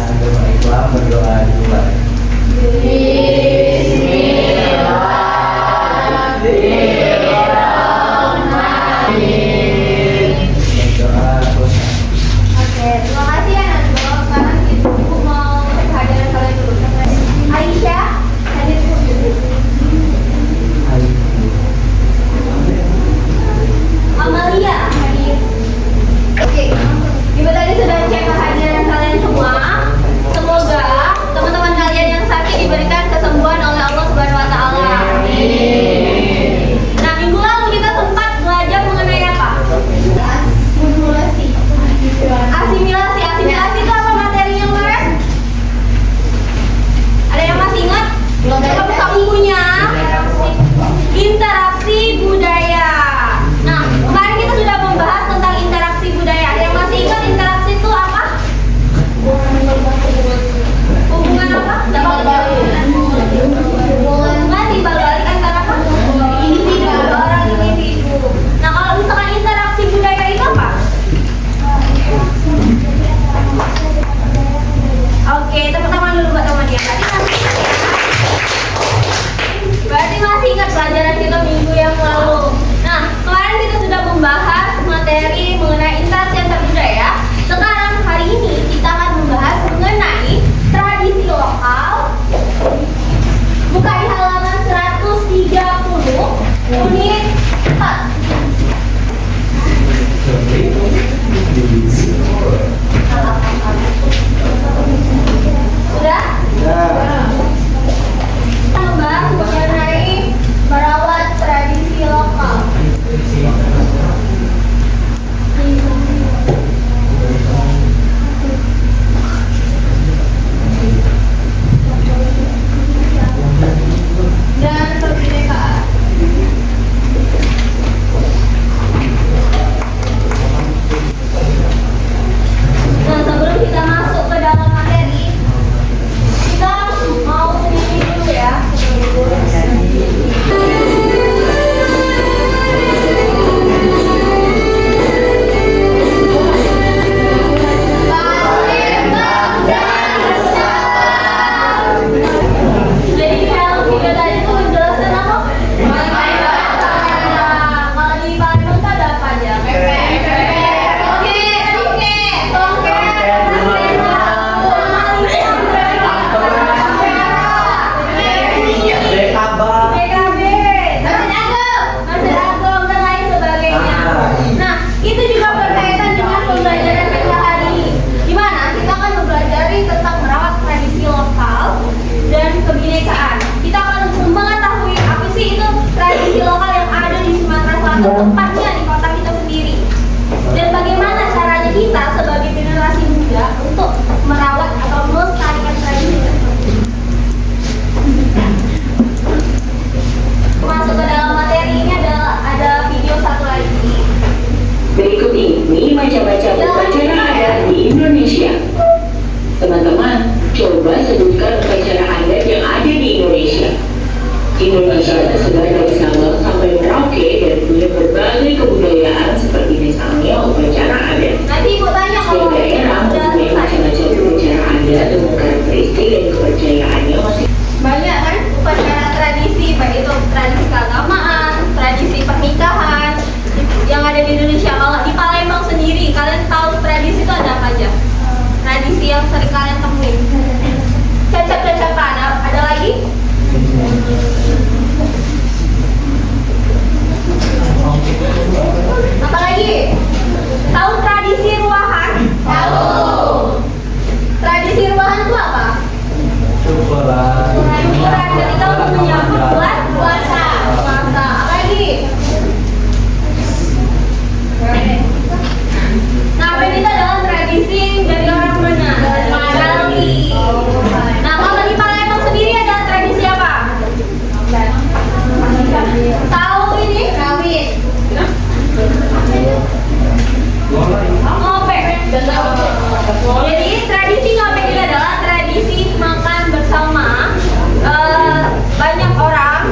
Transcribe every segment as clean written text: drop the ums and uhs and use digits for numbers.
agama Islam berdoa dimulai. Berdoa selesai. Oke, terima kasih ya Najwa. Sekarang ibu mau kehadiran kalian dulu. Aisyah, hadir dulu. Amalia, hadir. Oke, ibu tadi sudah cek kehadiran kalian semua. Semoga teman-teman kalian yang sakit diberikan kesembuhan oleh Allah Subhanahu Wa Taala. Nah, minggu lalu kita sempat belajar mengenai apa? Asimilasi. Asimilasi itu apa materinya, Mas? Ada yang masih ingat? Coba buka bukunya. Interaksi budaya. Nah, kemarin kita sudah membahas tentang interaksi budaya. Ada yang masih ingat interaksi itu apa? Hubungan apa? Hubungan timbal balik antara apa? Individu, orang individu. Nah, kalau misalkan interaksi budaya itu apa? Oke, tepuk tangan dulu buat temannya. Berarti masih ingat pelajaran kita minggu yang lalu. Nah, kemarin kita sudah membahas materi mengenai interaksi antar budaya. Sekarang hari ini kita akan membahas mengenai tradisi lokal. Buka di halaman 130 unit 4. Sudah? Kita membahas mengenai merawat tradisi lokal. Dan kebinekaan. Nah, sebelum kita masuk ke dalam materi, kita mau ini dulu ya. Jadi dalam video tadi itu menjelaskan apa? Kalau di Palembang itu ada apa aja? PKB, Masjid Agung dan lain sebagainya. Nah, itu juga berkaitan dengan pembelajaran kita hari ini. Di mana kita akan mempelajari tentang merawat tradisi lokal dan kebinekaan. Kita akan mengetahui apa sih itu tradisi lokal yang ada di Sumatera Selatan, tepatnya di kota kita sendiri. Dan bagaimana caranya kita sebagai generasi muda untuk merawat atau melestarikan tradisi tersebut. Masuk ke dalam materi ini ada video satu lagi. Berikut ini macam-macam upacara adat di Indonesia. Teman-teman, coba sebutkan upacara adat yang ada di Indonesia. Indonesia tersebar dari Sabang sampai Merauke dan punya berbagai kebudayaan seperti misalnya upacara adat. Nanti ibu tanya Setiap kalau daerah udah mempunyai selesai. macam-macam upacara adat dengan karakteristik dan kepercayaannya masing. Banyak kan upacara tradisi, baik itu tradisi keagamaan, tradisi pernikahan yang ada di Indonesia. Kalau di Palembang sendiri, kalian tahu tradisi itu ada apa aja? Tradisi yang sering kalian temuin. Cacap-cacapan, ada lagi? Apa lagi? Tahu tradisi ruahan? Tahu. Tradisi ruahan itu apa? Syukuran. Syukuran ketika untuk menyambut bulan puasa. Apa lagi? Nah, ini adalah tradisi dari orang mana? Dari Bali. Nah, kalau di Palembang sendiri ada tradisi apa? Tahu ini? Rawit. Ngopek. Jadi tradisi ngopek ini adalah tradisi makan bersama banyak orang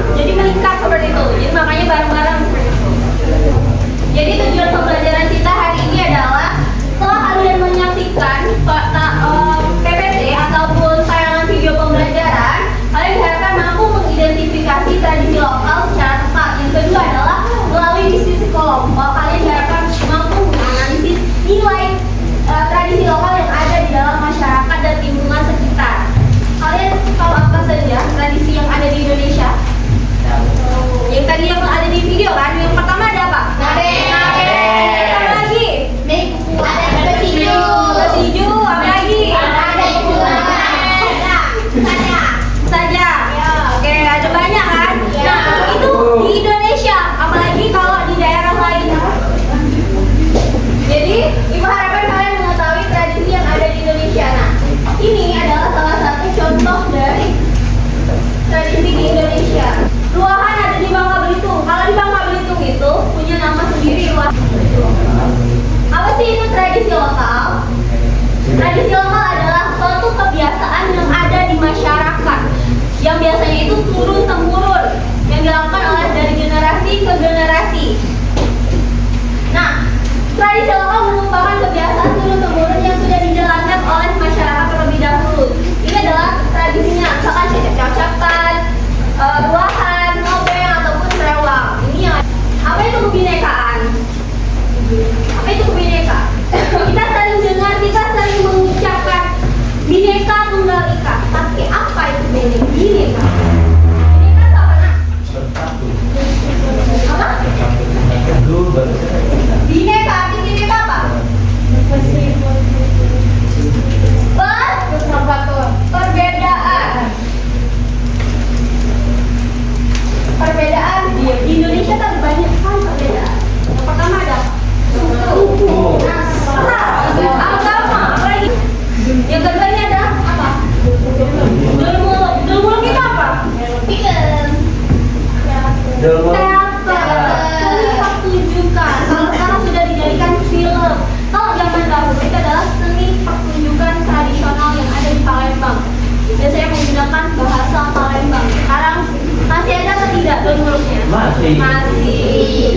Masih.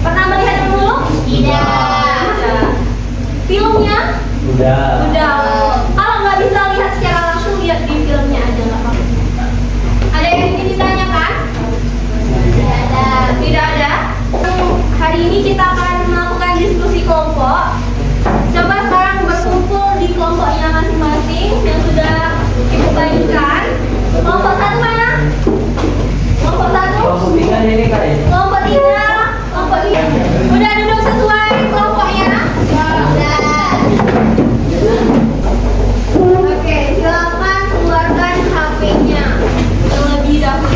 Pernah melihat dulu? Tidak. Filmnya? Udah. Udah. Kalau nggak bisa lihat secara langsung, lihat di filmnya aja nggak apa-apa. Ada yang ingin ditanyakan? Tidak ada. Hari ini kita akan melakukan diskusi kelompok. Coba sekarang berkumpul di kelompoknya masing-masing yang sudah ibu bagikan. Kelompok satu mana? Kelompok satu? Kelompok 3 ini kali. Kelompok 3. Kelompok 3. Udah duduk sesuai kelompoknya? Oke, silakan keluarkan HP-nya terlebih dahulu.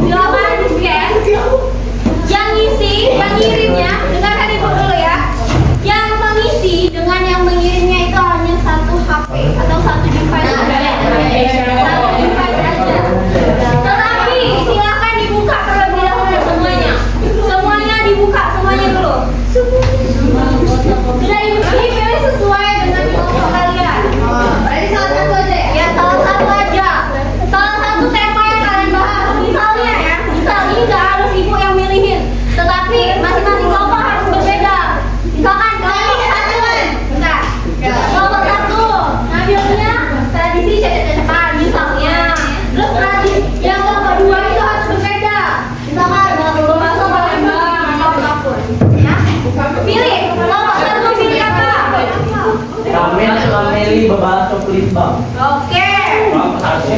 Silakan di-scan. Yang ngisi, yang ngirimnya, dengarkan ibu dulu ya. Yang mengisi dengan yang mengirimnya itu hanya satu HP atau satu device saja. Satu device saja. Tetapi silakan dibuka terlebih dahulu semuanya. Semuanya dibuka, semuanya dulu. Sudah dipilih sesuai dengan kelompok kalian. Berarti salah satu aja ya? Ya, salah satu aja. Salah satu tema yang kalian bahas. Misalnya ya, ini nggak harus ibu yang milihin. Tetapi masing-masing kelompok harus berbeda. Misalkan kelompok satu, bentar. Kelompok satu, ngambilnya tradisi cecek-cecekan misalnya. Terus tradisi yang kelompok 2 itu harus berbeda. Misalkan bakso Palembang atau apapun. Ya, pilih. Kelompok satu pilih apa? Kami suka milih beberapa pelitbang. Oke. Kelompok 1.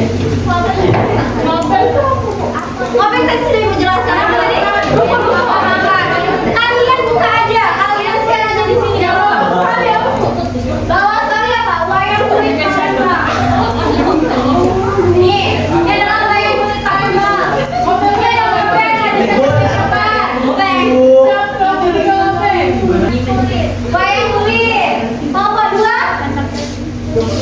Ngopeng tadi sudah ibu jelaskan apa tadi? Kalian buka aja, kalian share aja di sini. Bawa sekali apa? Wayang kulit Palembang. Nih, ini adalah wayang kulit Palembang. Ngopengnya ada ngopeng, ada cepat. Ngopeng. Wayang kulit. Kelompok 2.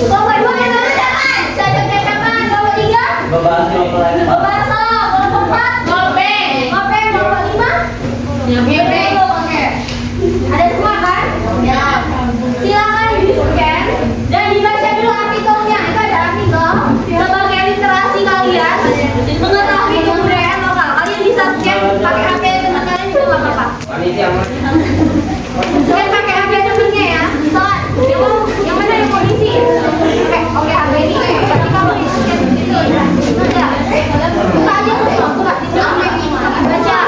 Kelompok 2 yang mana jangan? Cacap-cacapan. Kelompok 3. Beberapa pelitbang. Bebaso. Kelompok 4. Ngopeng. Ngopeng. Kelompok 5. Ngopeng. Oke. Ada semua kan? Ya. Silakan di-scan dan dibaca dulu artikelnya. Itu ada artikel sebagai literasi kalian mengetahui kebudayaan lokal. Kalian bisa scan pakai HP teman kalian juga nggak apa-apa. Scan pakai HP temennya ya. Misalkan yang mana yang mau diisi? Oke, HP ini. Berarti kamu di-scan gitu. Ya. Buka aja semua. Buka di sini. Baca.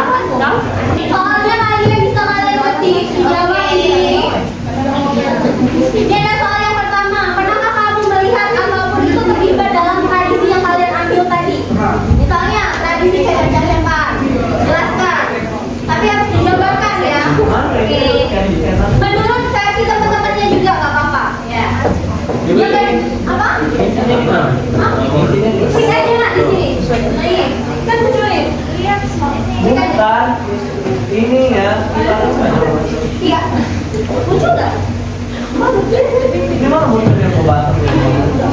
Soalnya kalian bisa kalian ketik jawab ini. Ini ada soal yang pertama. Pernahkah kamu melihat apapun itu terlibat dalam tradisi yang kalian ambil tadi? Misalnya tradisi cecek-cecekan. Jelaskan. Tapi harus dijabarkan ya. Oke. Menurut versi teman-temannya juga nggak apa-apa. Ya. Apa? Hah? Sini aja nak di sini. Nih, kan muncul nih. Lihat. Bukan. Ini ya. Iya. Muncul nggak? Ini mana muncul yang beberapa pelitbang?